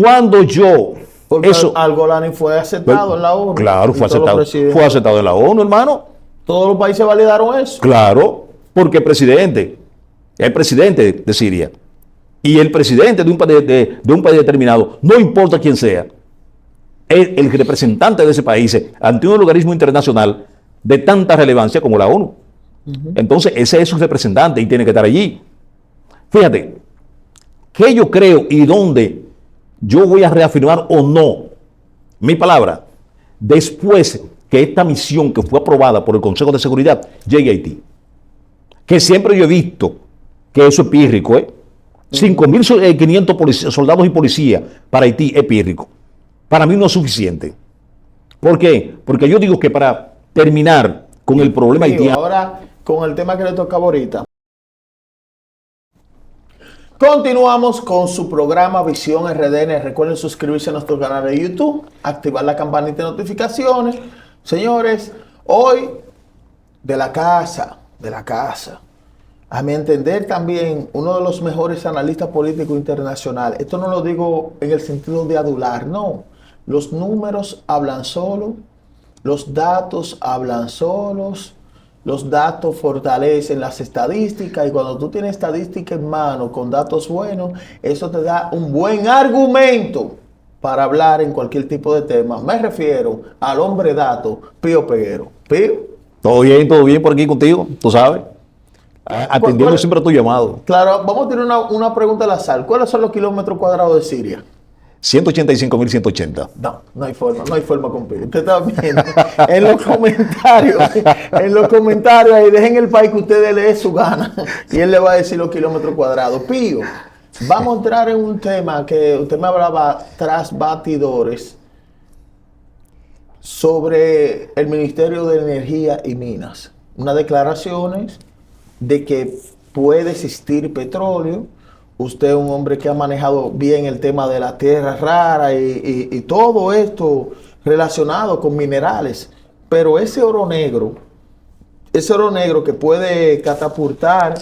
Cuando yo... Porque Al-Golani fue aceptado en la ONU. Claro, fue aceptado en la ONU, hermano. Todos los países validaron eso. Claro, porque el presidente de Siria y el presidente de un país determinado, no importa quién sea, es el representante de ese país ante un organismo internacional de tanta relevancia como la ONU. Entonces, ese es su representante y tiene que estar allí. Fíjate, ¿qué yo creo y dónde yo voy a reafirmar o no mi palabra después que esta misión que fue aprobada por el Consejo de Seguridad llegue a Haití? Que siempre yo he visto que eso es pírrico, 5.500 soldados y policías para Haití es pírrico. Para mí no es suficiente. ¿Por qué? Porque yo digo que para terminar con el problema haitiano... Ahora, con el tema que le tocaba ahorita. Continuamos con su programa Visión RDN. Recuerden suscribirse a nuestro canal de YouTube, activar la campanita de notificaciones. Señores, hoy de la casa, a mi entender también uno de los mejores analistas políticos internacionales. Esto no lo digo en el sentido de adular, no. Los números hablan solos, los datos hablan solos. Los datos fortalecen las estadísticas y cuando tú tienes estadística en mano con datos buenos, eso te da un buen argumento para hablar en cualquier tipo de tema. Me refiero al hombre dato, Pío Peguero. Pío. Todo bien por aquí contigo, tú sabes. Atendiendo siempre a tu llamado. Claro, vamos a tener una pregunta al azar. ¿Cuáles son los kilómetros cuadrados de Siria? 185.180. No hay forma con Pío. Usted está viendo en los comentarios ahí, dejen el país que ustedes le dé su gana y él le va a decir los kilómetros cuadrados. Pío, vamos a entrar en un tema que usted me hablaba tras batidores sobre el Ministerio de Energía y Minas. Unas declaraciones de que puede existir petróleo. Usted es un hombre que ha manejado bien el tema de la tierra rara y todo esto relacionado con minerales. Pero ese oro negro que puede catapultar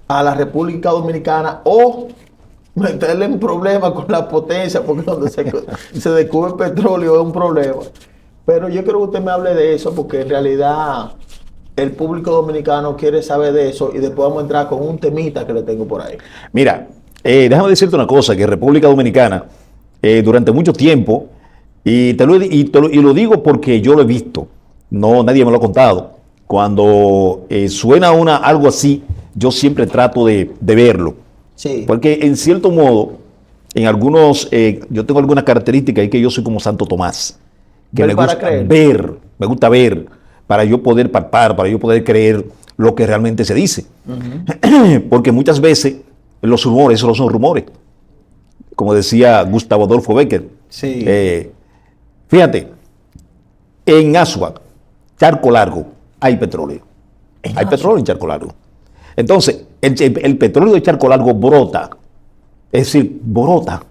a la República Dominicana o meterle en problemas con la potencia, porque donde se descubre petróleo es un problema. Pero yo quiero que usted me hable de eso, porque en realidad el público dominicano quiere saber de eso y después vamos a entrar con un temita que le tengo por ahí. Mira, déjame decirte una cosa, que República Dominicana durante mucho tiempo, y lo digo porque yo lo he visto, no nadie me lo ha contado, cuando suena algo así, yo siempre trato de verlo. Sí. Porque en cierto modo, yo tengo algunas características y que yo soy como Santo Tomás, que me gusta ver, para yo poder palpar, para yo poder creer lo que realmente se dice. Porque muchas veces los rumores solo son rumores. Como decía Gustavo Adolfo Bécquer. Sí. Fíjate, en Asua, Charco Largo, hay petróleo. Hay petróleo en Charco Largo. Entonces, el petróleo de Charco Largo brota. Es decir, brota.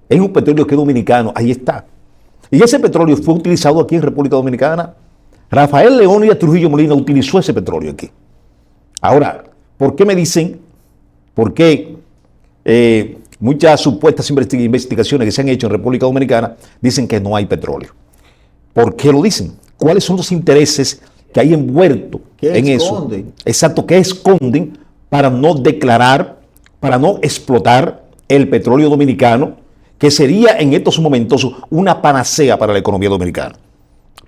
Es un petróleo que es dominicano, ahí está. Y ese petróleo fue utilizado aquí en República Dominicana. Rafael Leónidas Trujillo Molina utilizó ese petróleo aquí. Ahora, ¿por qué me dicen? ¿Por qué muchas supuestas investigaciones que se han hecho en República Dominicana dicen que no hay petróleo? ¿Por qué lo dicen? ¿Cuáles son los intereses que hay envueltos en eso? Exacto, que esconden para no declarar, para no explotar el petróleo dominicano, que sería en estos momentos una panacea para la economía dominicana.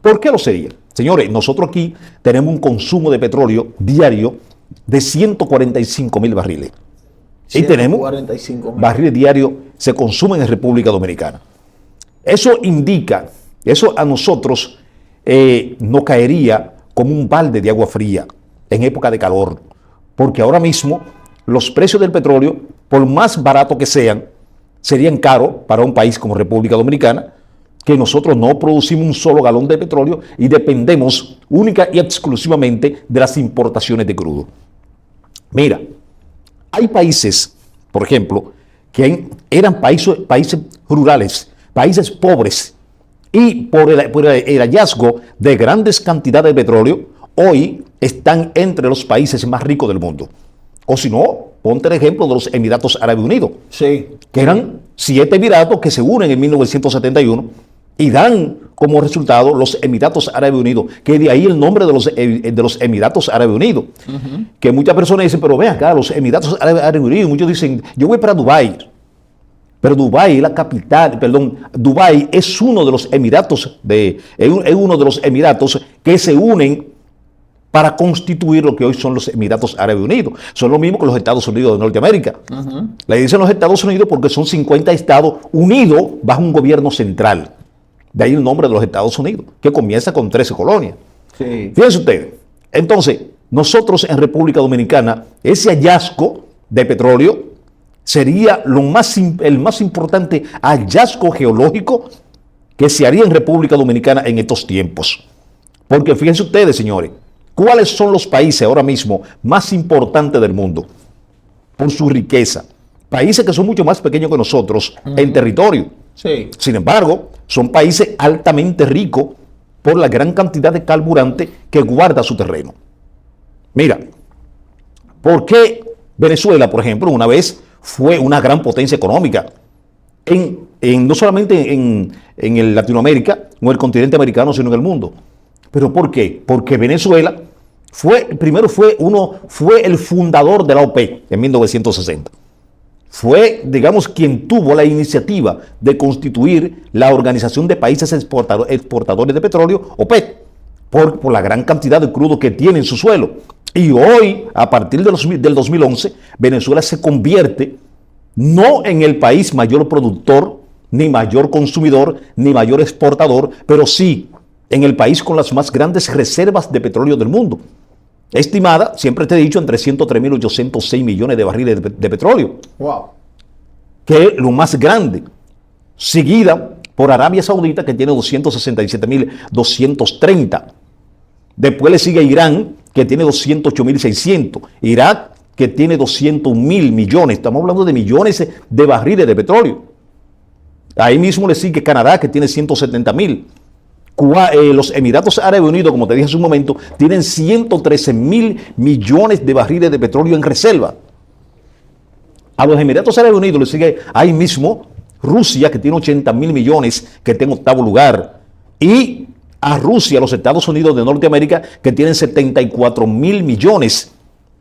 ¿Por qué lo sería? Señores, nosotros aquí tenemos un consumo de petróleo diario de 145.000 barriles. Y tenemos barriles diarios se consumen en República Dominicana. Eso indica, eso a nosotros nos caería como un balde de agua fría en época de calor. Porque ahora mismo los precios del petróleo, por más baratos que sean caros para un país como República Dominicana, que nosotros no producimos un solo galón de petróleo y dependemos única y exclusivamente de las importaciones de crudo. Mira, hay países, por ejemplo, que eran países rurales, países pobres, y por el hallazgo de grandes cantidades de petróleo, hoy están entre los países más ricos del mundo. O si no, ponte el ejemplo de los Emiratos Árabes Unidos, sí, que eran 7 emiratos que se unen en 1971 y dan como resultado los Emiratos Árabes Unidos, que de ahí el nombre de los Emiratos Árabes Unidos. Que muchas personas dicen, pero ven acá, los Emiratos Árabes Unidos, muchos dicen, yo voy para Dubái. Pero Dubái es la capital, perdón, Dubái es uno de los Emiratos, es uno de los Emiratos que se unen para constituir lo que hoy son los Emiratos Árabes Unidos. Son lo mismo que los Estados Unidos de Norteamérica. Le dicen los Estados Unidos porque son 50 estados unidos bajo un gobierno central. De ahí el nombre de los Estados Unidos, que comienza con 13 colonias. Sí. Fíjense ustedes. Entonces, nosotros en República Dominicana, ese hallazgo de petróleo sería el más importante hallazgo geológico que se haría en República Dominicana en estos tiempos. Porque fíjense ustedes, señores, ¿cuáles son los países ahora mismo más importantes del mundo? Por su riqueza. Países que son mucho más pequeños que nosotros en territorio. Sí. Sin embargo, son países altamente ricos por la gran cantidad de carburante que guarda su terreno. Mira, ¿por qué Venezuela, por ejemplo, una vez fue una gran potencia económica? No solamente en el Latinoamérica o el continente americano, sino en el mundo. ¿Pero por qué? Porque Venezuela fue el fundador de la OPEC en 1960. Fue, digamos, quien tuvo la iniciativa de constituir la Organización de Países Exportadores de Petróleo, OPEC, por la gran cantidad de crudo que tiene en su suelo. Y hoy, a partir del 2011, Venezuela se convierte no en el país mayor productor, ni mayor consumidor, ni mayor exportador, pero sí en el país con las más grandes reservas de petróleo del mundo. Estimada, siempre te he dicho, entre 103.806 millones de barriles de petróleo. Wow. Que es lo más grande. Seguida por Arabia Saudita, que tiene 267.230. Después le sigue Irán, que tiene 208.600. Irak, que tiene 200.000 millones. Estamos hablando de millones de barriles de petróleo. Ahí mismo le sigue Canadá, que tiene 170.000. Los Emiratos Árabes Unidos, como te dije hace un momento, tienen 113.000 millones de barriles de petróleo en reserva. A los Emiratos Árabes Unidos le sigue ahí mismo Rusia, que tiene 80.000 millones, que está en 8º lugar. Y a Rusia, los Estados Unidos de Norteamérica, que tienen 74.000 millones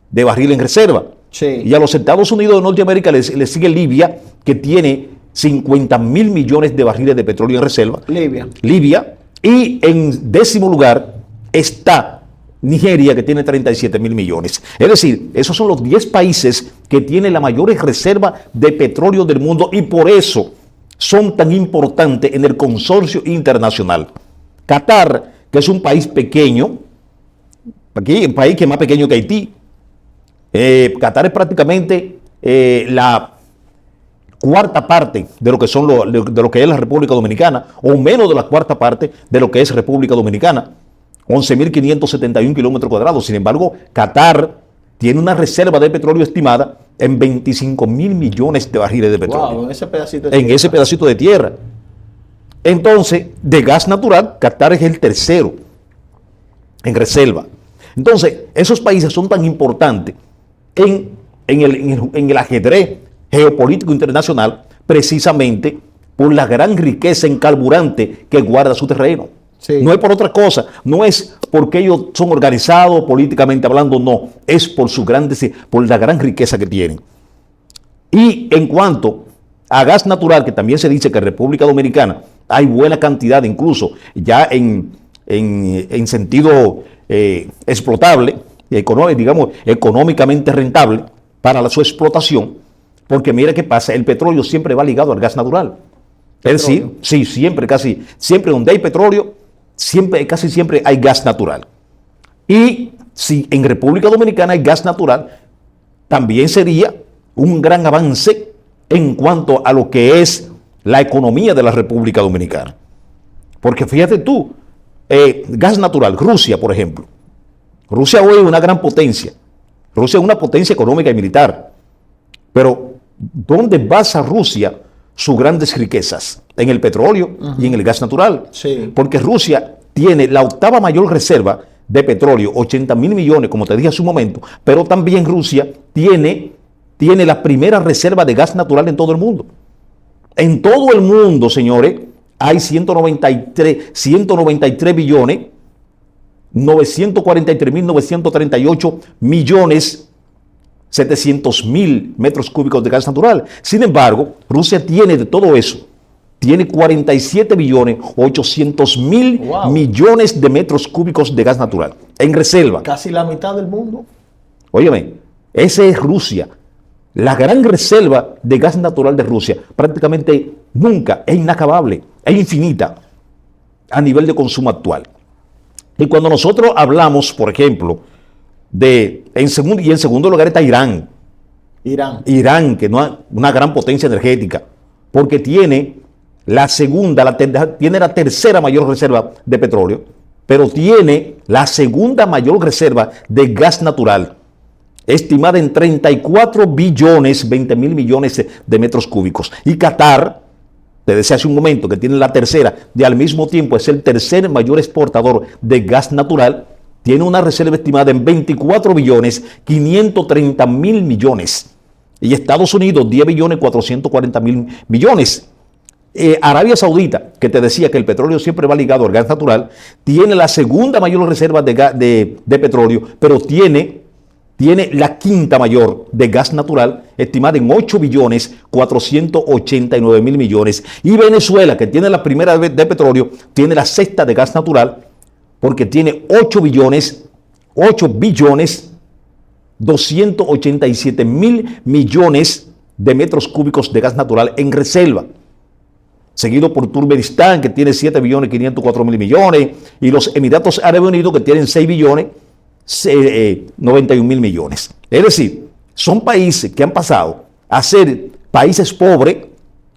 de barriles en reserva. Sí. Y a los Estados Unidos de Norteamérica le sigue Libia, que tiene 50.000 millones de barriles de petróleo en reserva. Libia. Y en 10º lugar está Nigeria, que tiene 37.000 millones. Es decir, esos son los 10 países que tienen la mayor reserva de petróleo del mundo y por eso son tan importantes en el consorcio internacional. Qatar, que es un país pequeño, aquí un país que es más pequeño que Haití. Qatar es prácticamente la cuarta parte de lo que de lo que es la República Dominicana, o menos de la cuarta parte de lo que es República Dominicana, 11.571 kilómetros cuadrados. Sin embargo, Qatar tiene una reserva de petróleo estimada en 25.000 millones de barriles de petróleo. Wow, en ese pedacito de tierra. Entonces, de gas natural, Qatar es el tercero en reserva. Entonces, esos países son tan importantes en el ajedrez geopolítico internacional, precisamente por la gran riqueza en carburante que guarda su terreno. Sí. No es por otra cosa, no es porque ellos son organizados políticamente hablando, no, es por la gran riqueza que tienen. Y en cuanto a gas natural, que también se dice que en República Dominicana hay buena cantidad, incluso ya en sentido explotable, digamos, económicamente rentable para su explotación. Porque mira qué pasa, el petróleo siempre va ligado al gas natural. Es decir, sí, siempre donde hay petróleo, casi siempre hay gas natural. Y si en República Dominicana hay gas natural, también sería un gran avance en cuanto a lo que es la economía de la República Dominicana. Porque fíjate tú, gas natural, Rusia, por ejemplo. Rusia hoy es una gran potencia. Rusia es una potencia económica y militar. Pero ¿dónde basa Rusia sus grandes riquezas? En el petróleo y en el gas natural. Sí. Porque Rusia tiene la 8ª mayor reserva de petróleo, 80.000 millones, como te dije hace un momento, pero también Rusia tiene la primera reserva de gas natural en todo el mundo. En todo el mundo, señores, hay 193 billones, 943.938 millones 700.000 metros cúbicos de gas natural. Sin embargo, Rusia tiene de todo eso, tiene 47 billones 800.000 Wow. millones de metros cúbicos de gas natural en reserva. Casi la mitad del mundo. Óyeme, esa es Rusia. La gran reserva de gas natural de Rusia prácticamente nunca es inacabable, es infinita a nivel de consumo actual. Y cuando nosotros hablamos, por ejemplo, en segundo lugar está Irán. Irán, que no es una gran potencia energética, porque tiene tiene la tercera mayor reserva de petróleo, pero tiene la segunda mayor reserva de gas natural, estimada en 34 billones, 20 mil millones de metros cúbicos. Y Qatar, te decía hace un momento, que tiene la tercera, y al mismo tiempo es el tercer mayor exportador de gas natural, tiene una reserva estimada en 24 billones, 530 mil millones. Y Estados Unidos, 10 billones, 440 mil millones. Arabia Saudita, que te decía que el petróleo siempre va ligado al gas natural, tiene la segunda mayor reserva de petróleo, pero tiene la quinta mayor de gas natural, estimada en 8 billones 489 mil millones. Y Venezuela, que tiene la primera de petróleo, tiene la sexta de gas natural, porque tiene 8 billones 287 mil millones de metros cúbicos de gas natural en reserva. Seguido por Turkmenistán, que tiene 7 billones 504 mil millones, y los Emiratos Árabes Unidos, que tienen 6 billones 91 mil millones. Es decir, son países que han pasado a ser países pobres.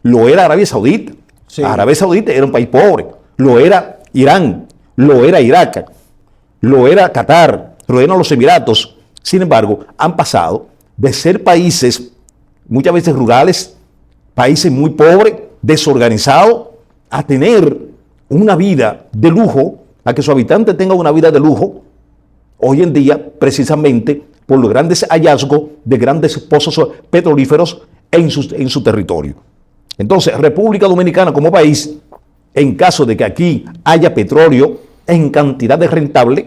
Lo era Arabia Saudita. Sí. Arabia Saudita era un país pobre. Lo era Irán, lo era Irak, lo era Qatar, lo eran los Emiratos. Sin embargo, han pasado de ser países muchas veces rurales, países muy pobres, desorganizados, a tener una vida de lujo, a que su habitante tenga una vida de lujo, hoy en día, precisamente por los grandes hallazgos de grandes pozos petrolíferos en su territorio. Entonces, República Dominicana como país, en caso de que aquí haya petróleo en cantidades rentables,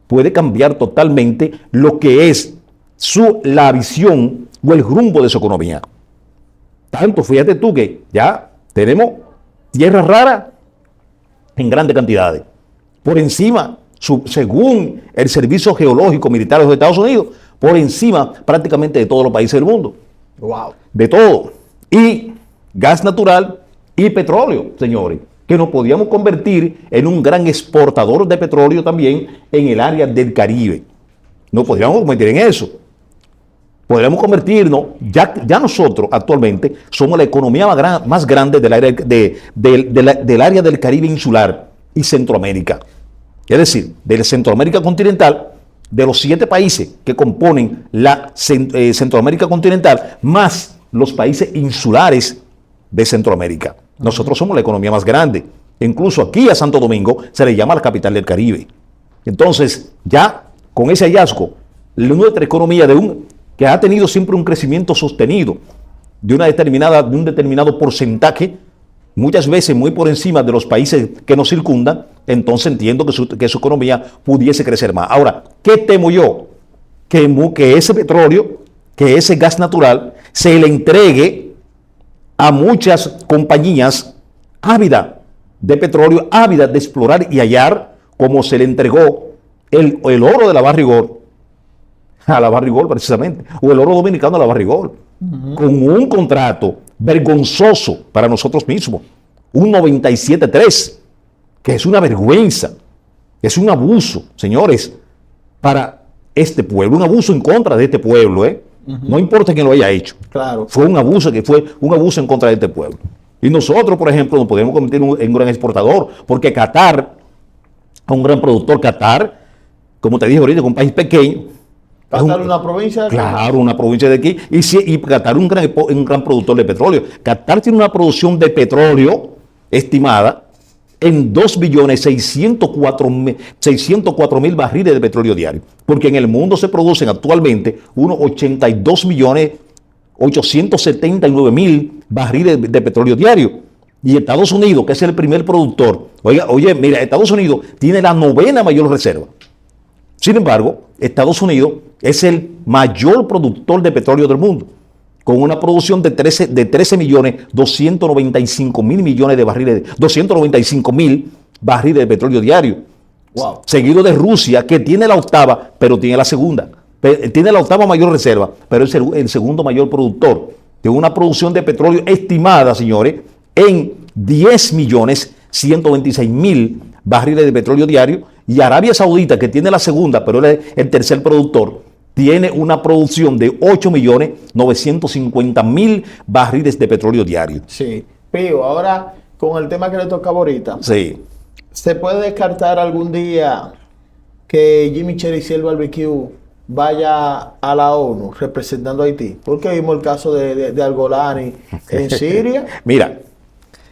puede cambiar totalmente lo que es la visión o el rumbo de su economía. Tanto, fíjate tú que ya tenemos tierra rara en grandes cantidades. Por encima, según el Servicio Geológico Militar de los Estados Unidos, por encima prácticamente de todos los países del mundo. Wow. De todo. Y gas natural y petróleo, señores, que nos podíamos convertir en un gran exportador de petróleo también en el área del Caribe. Nos podríamos convertir en eso. Podríamos convertirnos, ya nosotros actualmente somos la economía más grande del área del Caribe insular y Centroamérica. Es decir, de Centroamérica continental, de los 7 países que componen la Centroamérica continental, más los países insulares de Centroamérica. Nosotros somos la economía más grande. Incluso aquí a Santo Domingo se le llama la capital del Caribe. Entonces, ya con ese hallazgo, nuestra economía que ha tenido siempre un crecimiento sostenido de un determinado porcentaje, muchas veces muy por encima de los países que nos circundan, entonces entiendo que su economía pudiese crecer más. Ahora, ¿qué temo yo? Que ese petróleo, que ese gas natural, se le entregue a muchas compañías ávidas de petróleo, ávidas de explorar y hallar, como se le entregó el oro de la Barrigol, a la Barrigol precisamente, o el oro dominicano a la Barrigol, con un contrato vergonzoso para nosotros mismos, un 97.3, que es una vergüenza, es un abuso, señores, para este pueblo, un abuso en contra de este pueblo, no importa quién lo haya hecho. Claro. Fue un abuso en contra de este pueblo. Y nosotros, por ejemplo, nos podemos convertir en un gran exportador, porque Qatar, un gran productor, Qatar, como te dije ahorita, es un país pequeño. Qatar es una provincia. Claro, una provincia de aquí. Y Qatar es un gran productor de petróleo. Qatar tiene una producción de petróleo estimada en 2.604.000 barriles de petróleo diario. Porque en el mundo se producen actualmente unos 82.879.000 barriles de petróleo diario. Y Estados Unidos, que es el primer productor, oye, mira, Estados Unidos tiene la 9ª mayor reserva. Sin embargo, Estados Unidos es el mayor productor de petróleo del mundo, con una producción de 13.295.000 millones de barriles, 295.000 barriles de petróleo diario. Wow. Seguido de Rusia, que tiene la 8ª, pero tiene la 2ª. Tiene la 8ª mayor reserva, pero es el segundo mayor productor. De una producción de petróleo estimada, señores, en 10.126.000 barriles de petróleo diario. Y Arabia Saudita, que tiene la 2ª, pero es el tercer productor, tiene una producción de 8.950.000 barriles de petróleo diario. Sí. Pío, ahora con el tema que le tocaba ahorita, Sí. ¿se puede descartar algún día que Jimmy Cherizier Barbecue vaya a la ONU representando a Haití? Porque vimos el caso de Al-Golani en Siria, Mira,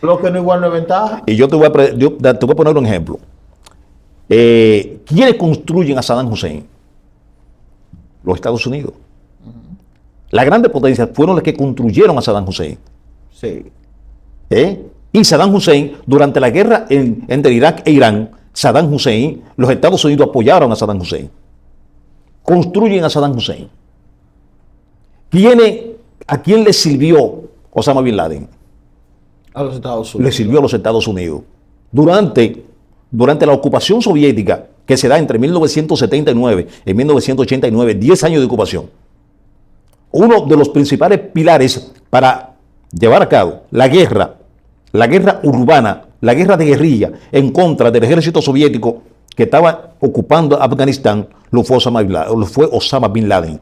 lo que no igual no es ventaja. y yo te voy a poner un ejemplo. ¿Quiénes construyen a Saddam Hussein? Los Estados Unidos. Las grandes potencias fueron las que construyeron a Saddam Hussein. Sí. Y Saddam Hussein, durante la guerra entre Irak e Irán, Saddam Hussein, los Estados Unidos apoyaron a Saddam Hussein. Construyen a Saddam Hussein. ¿A quién le sirvió Osama Bin Laden? A los Estados Unidos. Le sirvió a los Estados Unidos. Durante la ocupación soviética, que se da entre 1979 y 1989, 10 años de ocupación, uno de los principales pilares para llevar a cabo la guerra urbana, la guerra de guerrilla en contra del ejército soviético que estaba ocupando Afganistán, lo fue Osama Bin Laden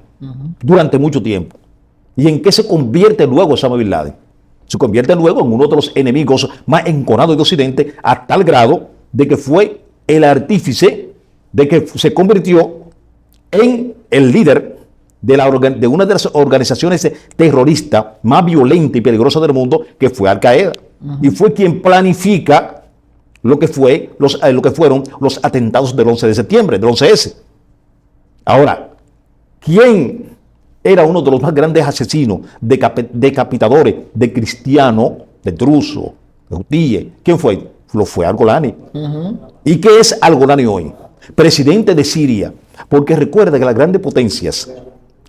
durante mucho tiempo. ¿Y en qué se convierte luego Osama Bin Laden? Se convierte luego en uno de los enemigos más enconados de Occidente, a tal grado de que fue el artífice de que se convirtió en el líder de una de las organizaciones terroristas más violentas y peligrosas del mundo, que fue Al Qaeda. Y fue quien planifica lo que fueron los atentados del 11 de septiembre, del 11S. Ahora, ¿quién era uno de los más grandes asesinos, decapitadores de cristianos, de drusos, de hutíes? ¿Quién fue? Lo fue Al-Golani. ¿Y qué es Al-Golani hoy? Presidente de Siria. Porque recuerda que las grandes potencias,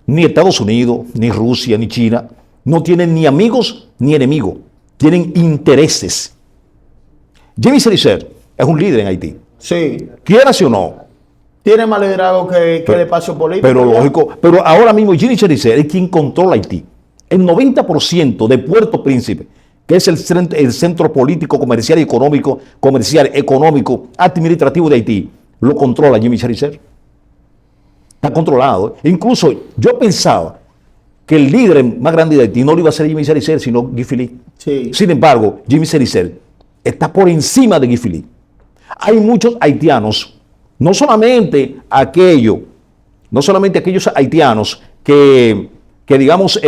ni Estados Unidos, ni Rusia, ni China, no tienen ni amigos ni enemigos. Tienen intereses. Jimmy Cherizier es un líder en Haití. Sí. Quieras o no. Tiene más liderazgo que el espacio político. Pero lógico. Pero ahora mismo Jimmy Cherizier es quien controla Haití. El 90% de Puerto Príncipe, que es el centro político, comercial, económico, administrativo de Haití, lo controla Jimmy Cherizier. Está controlado. Incluso yo pensaba que el líder más grande de Haití no lo iba a ser Jimmy Cherizier, sino Guy Philippe. Sí. Sin embargo, Jimmy Cherizier está por encima de Guy Philippe. Hay muchos haitianos, no solamente aquellos haitianos que digamos,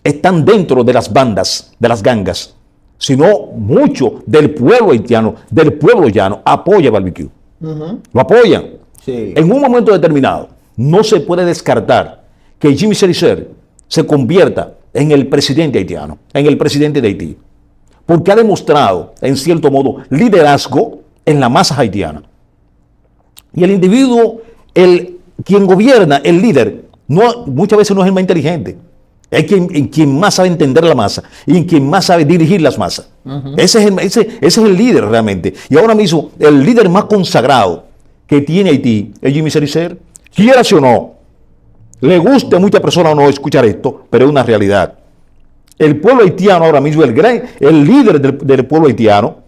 están dentro de las bandas, de las gangas, sino mucho del pueblo haitiano, del pueblo llano, apoya a Barbecue. Lo apoyan. Sí. En un momento determinado, no se puede descartar que Jimmy Cherizier se convierta en el presidente haitiano, en el presidente de Haití, porque ha demostrado, en cierto modo, liderazgo en la masa haitiana. Y el individuo, quien gobierna, el líder, muchas veces no es el más inteligente, es quien más sabe entender la masa y quien más sabe dirigir las masas. Ese es el líder realmente. Y ahora mismo, el líder más consagrado que tiene Haití es Jimmy Cherizier. Quieras o no, le guste a muchas personas o no escuchar esto, pero es una realidad. El pueblo haitiano ahora mismo, el líder del pueblo haitiano,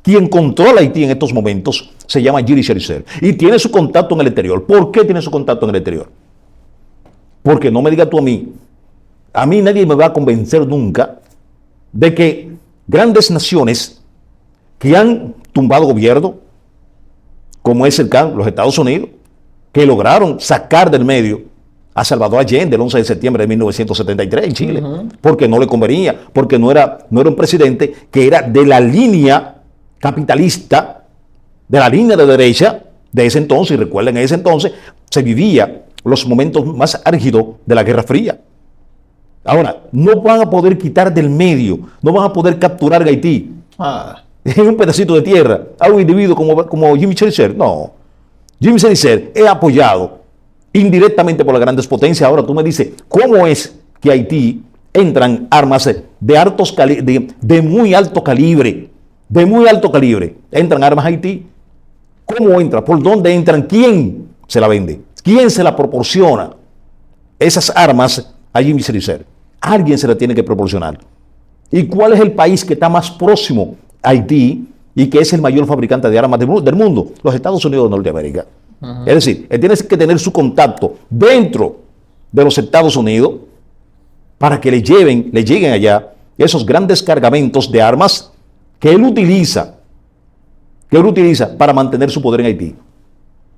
quien controla Haití en estos momentos, se llama Jimmy Cherizier y tiene su contacto en el exterior. ¿Por qué tiene su contacto en el exterior? Porque no me digas tú a mí nadie me va a convencer nunca de que grandes naciones que han tumbado gobierno, como es el caso los Estados Unidos, que lograron sacar del medio a Salvador Allende el 11 de septiembre de 1973 en Chile, porque no le convenía, porque no era un presidente que era de la línea capitalista, de la línea de derecha de ese entonces. Y recuerden, en ese entonces se vivía los momentos más álgidos de la Guerra Fría. Ahora, no van a poder quitar del medio, no van a poder capturar a Haití en un pedacito de tierra a un individuo como Jimmy Cheriser. No, Jimmy Cheriser es apoyado indirectamente por las grandes potencias. Ahora tú me dices, ¿cómo es que Haití entran armas de muy alto calibre? De muy alto calibre. Entran armas a Haití. ¿Cómo entra? ¿Por dónde entran? ¿Quién se la vende? ¿Quién se la proporciona? Esas armas a Jimmy Cheriser. Alguien se la tiene que proporcionar. ¿Y cuál es el país que está más próximo a Haití y que es el mayor fabricante de armas del mundo? Los Estados Unidos de Norteamérica. Es decir, él tiene que tener su contacto dentro de los Estados Unidos para que le lleguen allá esos grandes cargamentos de armas que él utiliza para mantener su poder en Haití.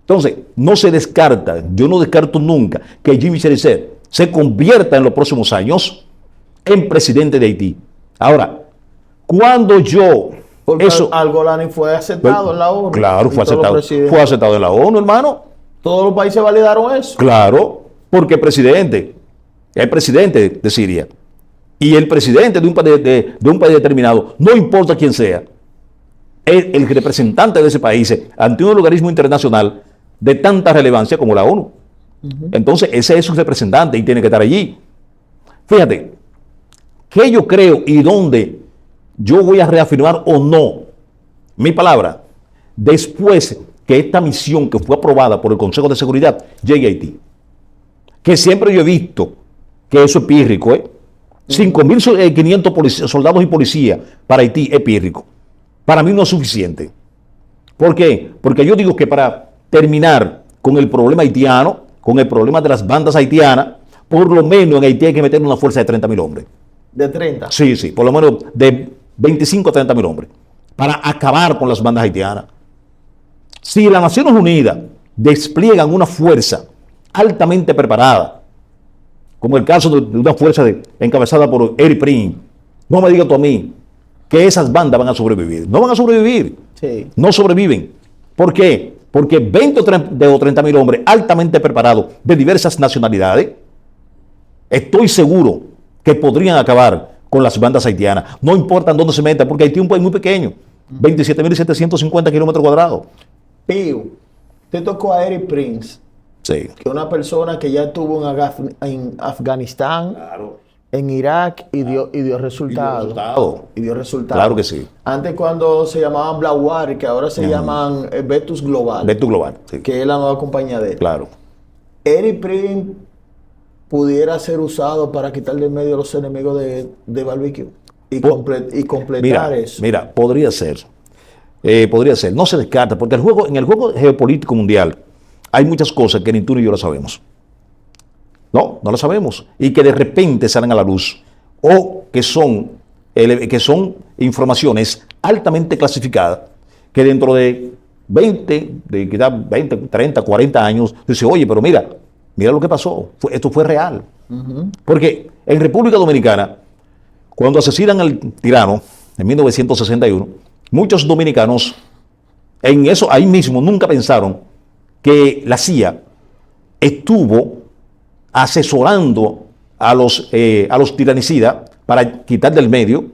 Entonces, no se descarta, yo no descarto nunca que Jimmy Cheriser se convierta en los próximos años en presidente de Haití. Ahora, cuando porque Al-Golani fue aceptado en la ONU. Claro, fue aceptado en la ONU, hermano. Todos los países validaron eso. Claro, porque es presidente de Siria. Y el presidente de un país determinado, no importa quién sea, es el representante de ese país ante un organismo internacional de tanta relevancia como la ONU. Entonces, ese es su representante y tiene que estar allí. Fíjate, que yo creo y dónde yo voy a reafirmar o no mi palabra después que esta misión que fue aprobada por el Consejo de Seguridad llegue a Haití. Que siempre yo he visto que eso es pírrico, 5.500 soldados y policías para Haití es pírrico. Para mí no es suficiente. ¿Por qué? Porque yo digo que para terminar con el problema haitiano, con el problema de las bandas haitianas, por lo menos en Haití hay que meter una fuerza de 30.000 hombres. ¿De 30? Sí, por lo menos de 25 a 30.000 hombres, para acabar con las bandas haitianas. Si las Naciones Unidas despliegan una fuerza altamente preparada, como el caso de una fuerza encabezada por Eric Prince, no me digas tú a mí que esas bandas van a sobrevivir. No van a sobrevivir. Sí. No sobreviven. ¿Por qué? Porque 20 o 30.000 hombres altamente preparados de diversas nacionalidades, estoy seguro que podrían acabar con las bandas haitianas. No importa en dónde se metan, porque Haití es un país muy pequeño. 27.750 kilómetros cuadrados. Pío, te tocó a Eric Prince. Sí. Que una persona que ya estuvo en Afganistán, Claro. en Irak y dio resultados. Y dio resultados. Claro que sí. Antes cuando se llamaban Blauar, que ahora se llaman Vetus Global. Vetus Global, sí. Que es la nueva compañía de él. Claro. Eric Prince pudiera ser usado para quitar de medio a los enemigos de Barbecue y completar eso. Mira, podría ser. No se descarta, porque en el juego geopolítico mundial hay muchas cosas que ni tú ni yo lo sabemos. No lo sabemos. Y que de repente salen a la luz. O que son informaciones altamente clasificadas que dentro de 20, 30, 40 años, dice, oye, pero mira lo que pasó. Esto fue real. Porque en República Dominicana, cuando asesinan al tirano en 1961, muchos dominicanos ahí mismo nunca pensaron que la CIA estuvo asesorando a los tiranicidas para quitar del medio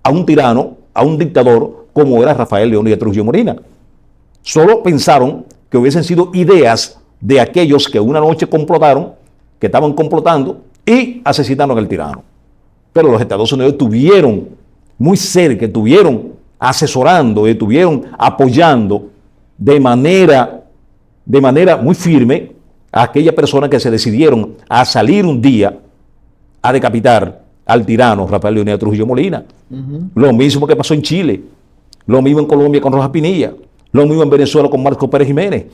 a un tirano, a un dictador como era Rafael Leónidas Trujillo Molina. Solo pensaron que hubiesen sido ideas de aquellos que una noche complotaron, que estaban complotando y asesinaron al tirano. Pero los Estados Unidos estuvieron muy cerca, estuvieron asesorando, estuvieron apoyando de manera muy firme a aquellas personas que se decidieron a salir un día a decapitar al tirano Rafael Leónidas Trujillo Molina. Lo mismo que pasó en Chile, lo mismo en Colombia con Rojas Pinilla, lo mismo en Venezuela con Marcos Pérez Jiménez,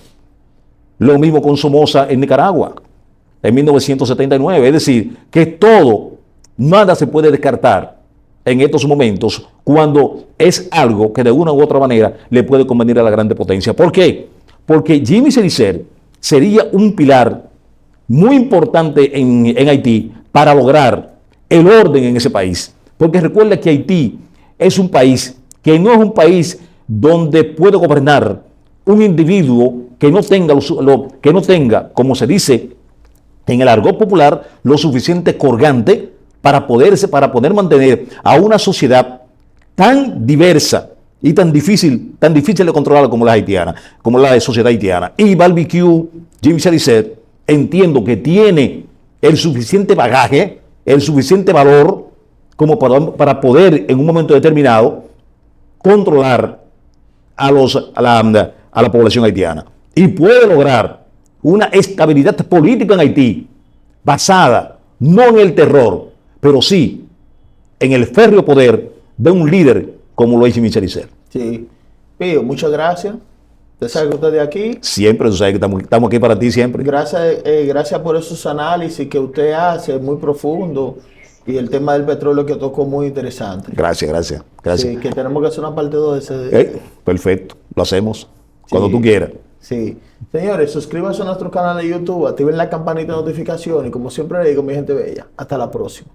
lo mismo con Somoza en Nicaragua en 1979. Es decir, que nada se puede descartar en estos momentos cuando es algo que de una u otra manera le puede convenir a la grande potencia. ¿Por qué? Porque Jimmy Cheriser sería un pilar muy importante en Haití para lograr el orden en ese país. Porque recuerda que Haití es un país que no es un país donde puede gobernar un individuo que no tenga, como se dice en el argot popular, lo suficiente colgante para poder mantener a una sociedad tan diversa y tan difícil de controlar como la haitiana, como la sociedad haitiana. Y Barbecue, Jim Charicet, entiendo que tiene el suficiente bagaje, el suficiente valor como para poder en un momento determinado controlar a la población haitiana. Y puede lograr una estabilidad política en Haití basada no en el terror, pero sí en el férreo poder de un líder como lo es Jimmy Charicet. Sí. Pío, muchas gracias. Usted sabe que usted de aquí. Siempre, tú sabes que estamos aquí para ti siempre. Gracias por esos análisis que usted hace, muy profundo. Y el tema del petróleo que tocó muy interesante. Gracias. Sí, que tenemos que hacer una parte 2 de ese. Perfecto, lo hacemos. Cuando Sí. tú quieras. Sí. Señores, suscríbanse a nuestro canal de YouTube, activen la campanita de notificación y como siempre le digo, mi gente bella, hasta la próxima.